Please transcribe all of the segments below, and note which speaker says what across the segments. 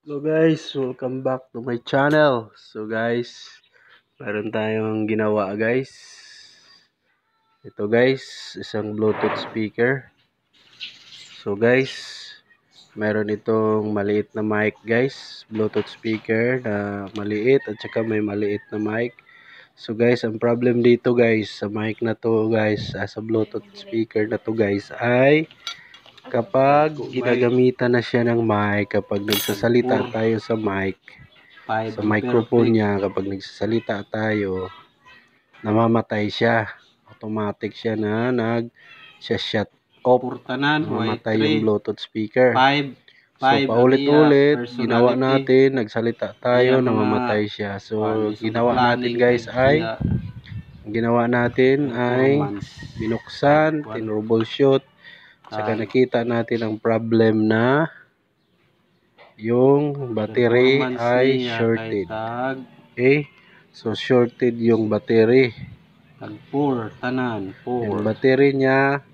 Speaker 1: Hello guys, welcome back to my channel. So guys, meron tayong ginawa guys. Ito guys, isang Bluetooth speaker. So guys, meron itong maliit na mic guys. Bluetooth speaker na maliit at saka may maliit na mic. So guys, ang problem dito guys, sa mic na to guys, sa Bluetooth speaker na to guys ay kapag ginagamitan na siya ng mic, kapag nagsasalita tayo sa mic, sa microphone niya, kapag nagsasalita tayo, namamatay siya. Automatic siya na nag-shut off. Namamatay yung Bluetooth speaker. So, paulit-ulit, ginawa natin, nagsalita tayo, namamatay siya. So, ginawa natin guys ay, binuksan, tinroubleshoot, saka nakita natin ang problem na yung battery ay shorted. Okay? So, shorted yung battery. Yung battery niya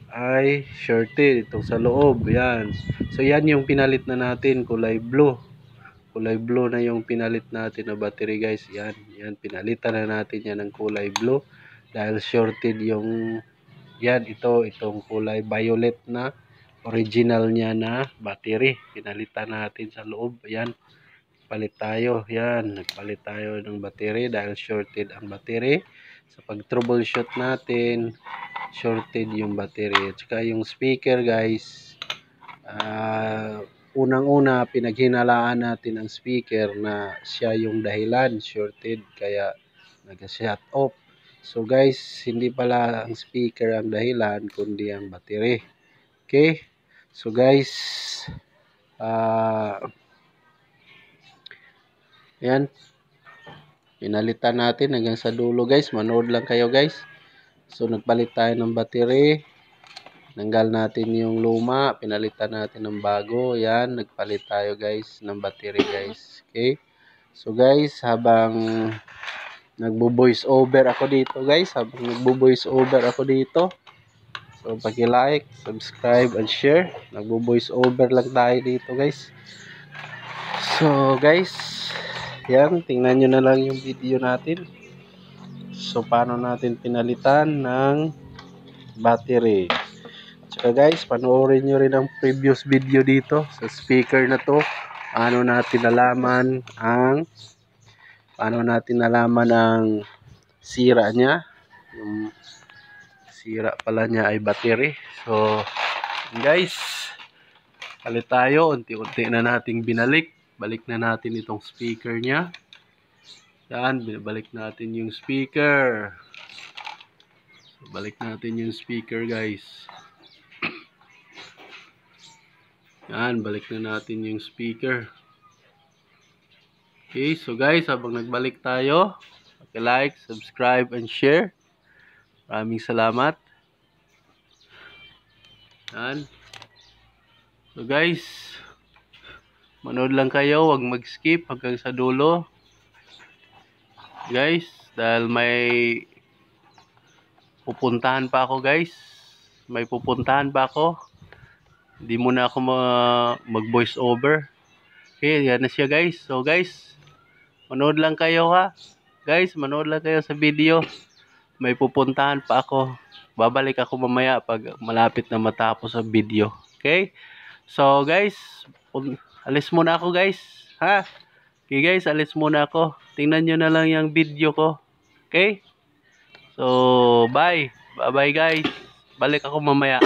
Speaker 1: ay shorted. Itong sa loob. Yan. So, yan yung pinalit na natin. Kulay blue. Kulay blue na yung pinalit natin na battery guys. Yan. Yan. Pinalitan na natin yan ng kulay blue. Dahil shorted yung yan. Itong kulay violet na original niya na battery. Pinalitan natin sa loob. Yan. Palit tayo. Yan. Nagpalit tayo ng battery dahil shorted ang battery. Sa pag-troubleshoot natin, shorted yung battery. At saka yung speaker guys, unang-una pinaghinalaan natin ang speaker na siya yung dahilan, shorted, kaya nag-shut off. So guys, hindi pala ang speaker ang dahilan, kundi ang battery. Okay? So guys, yan, pinalitan natin hanggang sa dulo guys. Manood lang kayo guys. So nagpalit tayo ng battery. Nanggal natin yung luma, pinalitan natin ng bago. Yan, nagpalit tayo guys ng battery guys. Okay? So guys, habang nagbo-voice over ako dito guys, so paki-like, subscribe and share. Nagbo-voice over lang tayo dito guys. So guys, yan, tingnan nyo na lang yung video natin. So paano natin pinalitan ng battery. Tsaka guys, panoorin nyo rin ang previous video dito sa speaker na to. Paano natin nalaman ang sira niya. Yung sira pala niya ay battery. So guys, palit tayo. Unti-unti na nating binalik. Balik na natin itong speaker niya. Yan, binabalik natin yung speaker. So, balik natin yung speaker guys. Yan, balik na natin yung speaker. Okay, so guys, habang nagbalik tayo, like, subscribe, and share. Maraming salamat. Yan. So guys, manood lang kayo, huwag mag-skip hanggang sa dulo. Guys, dahil may pupuntahan pa ako guys. Hindi muna ako mag-voice over. Okay, yan na siya guys. So guys, manood lang kayo ha. Guys, manood lang kayo sa video. May pupuntahan pa ako. Babalik ako mamaya pag malapit na matapos ang video. Okay? So guys, alis muna ako guys. Ha? Okay guys, alis muna ako. Tingnan nyo na lang yung video ko. Okay? So, bye. Bye-bye guys. Balik ako mamaya.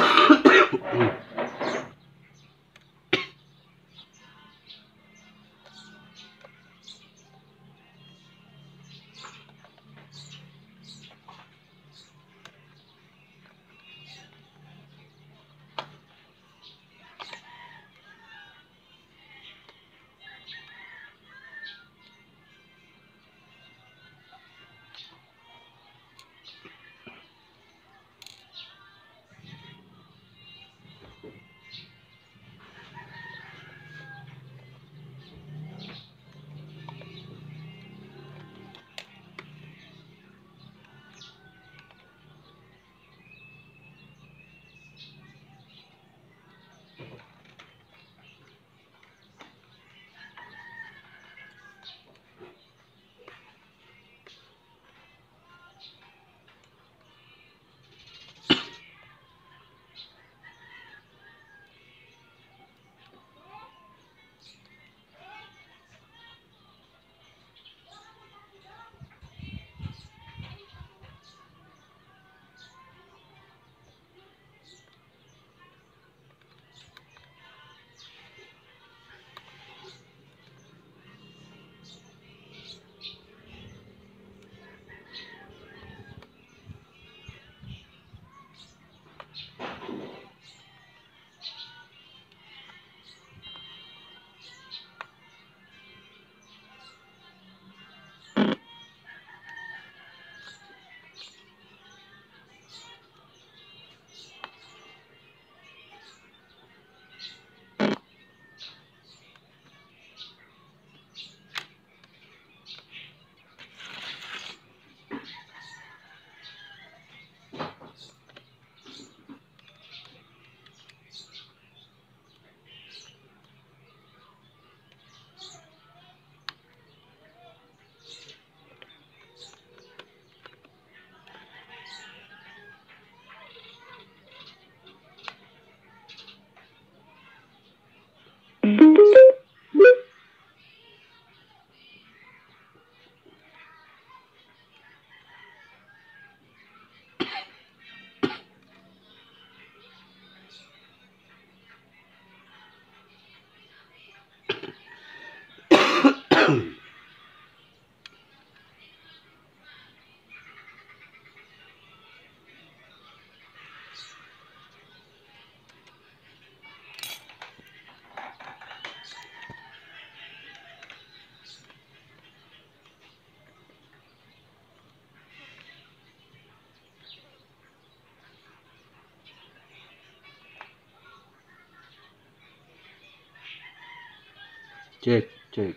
Speaker 1: Check, check.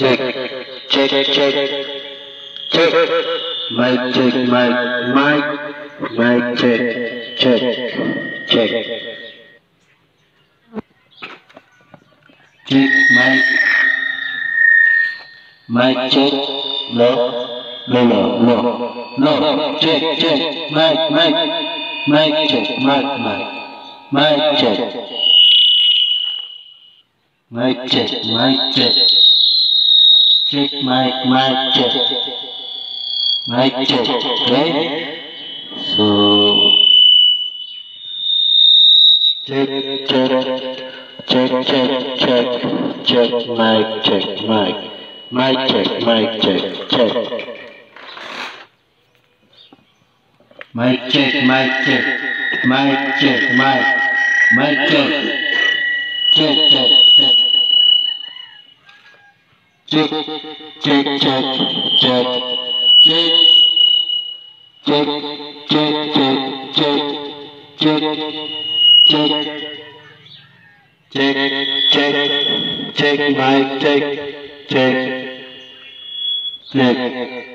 Speaker 1: Check, check, check, check. Mic check, mic check, check, check. Check, mic check, low, low, check, check, mic check, mic check, mic check, check, mic check, okay? So, check, check, check, check, check, check, mic check, mic check, check. Mic check, mic check, mic check, mic check, check, check, check, check, check, check, check, check, check, check, check, check, check, check, mic check, check, check.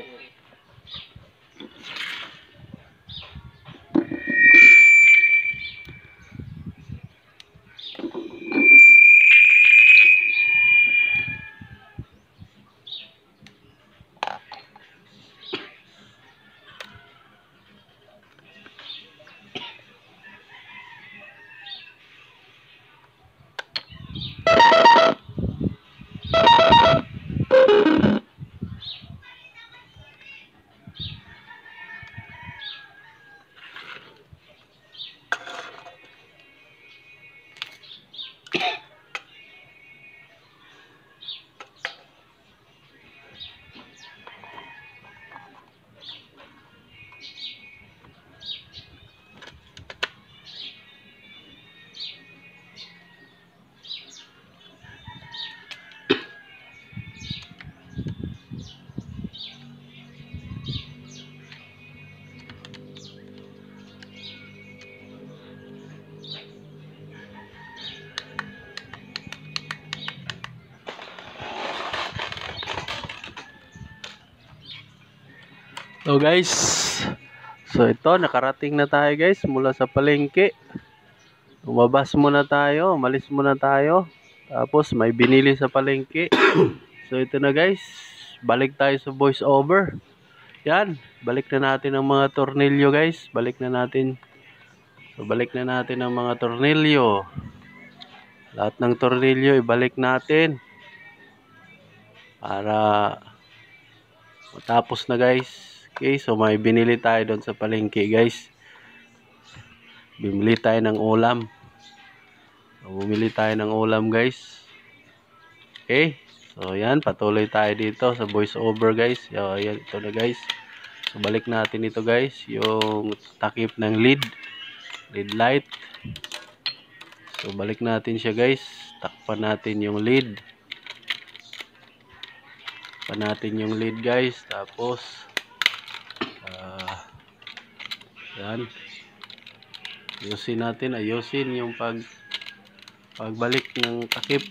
Speaker 1: So guys, so ito nakarating na tayo guys mula sa palengke. Umabas muna tayo, umalis muna tayo. Tapos may binili sa palengke. So ito na guys, balik tayo sa voice over. Yan, balik na natin ang mga tornilyo guys. Balik na natin. So balik na natin ang mga tornilyo. Lahat ng tornilyo ibalik natin. Para matapos na guys. Okay, so may binili tayo doon sa palengke guys. Bumili tayo ng ulam. Bumili tayo ng ulam guys. Okay, so yan, patuloy tayo dito sa voice over guys. Yan, ito na guys. So balik natin ito guys, yung takip ng lead light. So balik natin siya guys. Takpan natin yung lead. Takpan natin yung lead guys. Tapos yan, ayusin yung pagbalik ng takip.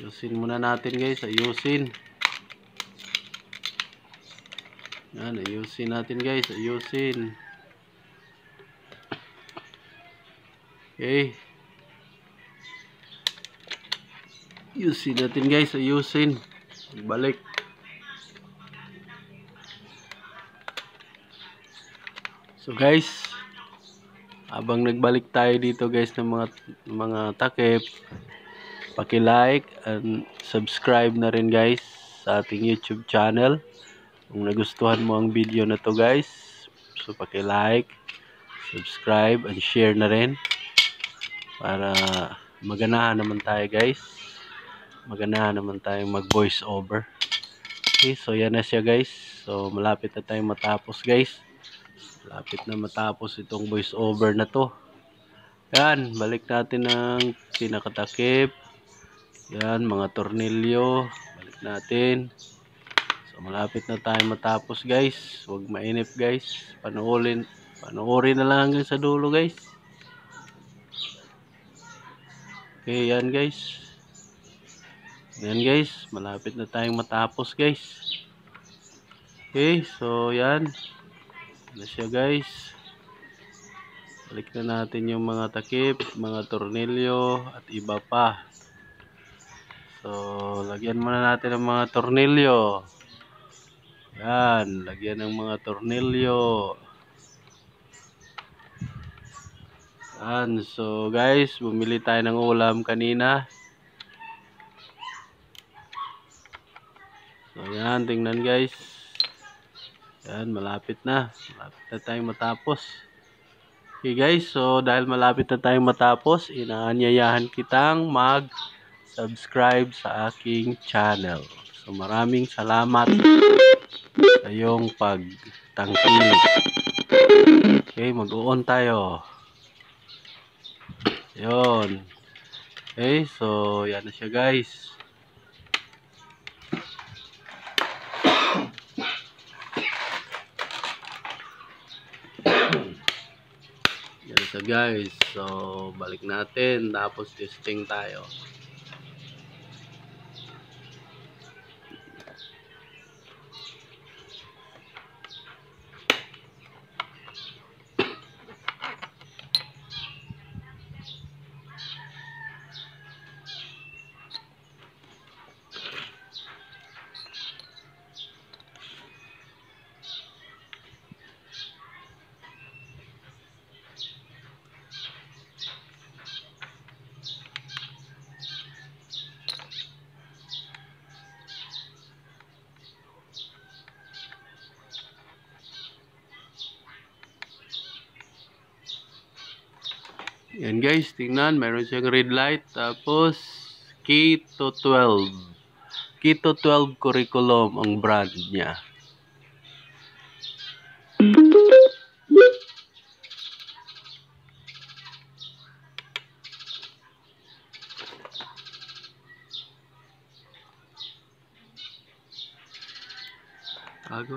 Speaker 1: Ayusin muna natin guys, ayusin. Yan, ayusin natin guys, ayusin. Okay, ayusin natin guys, ayusin. Balik. So guys, habang nagbalik tayo dito guys ng mga takip, paki-like and subscribe na rin guys sa ating YouTube channel. Kung nagustuhan mo ang video na to guys, so paki-like, subscribe and share na rin para maganahan naman tayo guys. Maganahan naman tayong mag voice over. Okay, so yan na siya guys. So malapit na tayong matapos guys. Malapit na matapos itong voice over na to. Yan, balik natin ng pinakatakip. Yan, mga tornilyo. Balik natin. So, malapit na tayo matapos guys. Huwag mainip guys. Panoorin na lang hanggang sa dulo guys. Okay, yan guys. Yan guys, malapit na tayong matapos guys. Okay, so yan. Ano siya guys. Balik na natin yung mga takip, mga tornilyo at iba pa. So, lagyan muna natin ng mga tornilyo. Yan, lagyan ng mga tornilyo. Yan, so guys, bumili tayo ng ulam kanina. So yan, tingnan guys. Yan, malapit na. Malapit na tayong matapos. Okay guys, so dahil malapit na tayong matapos, inaanyayahan kitang mag-subscribe sa aking channel. So maraming salamat sa iyong pagtangkilik. Okay, mag-on tayo. Yun. Okay, so yan na siya guys. Yan siya guys. So balik natin. Tapos testing tayo. Yan guys, tingnan, meron siyang red light, tapos Keto 12. Keto 12 curriculum ang brand niya. Ago.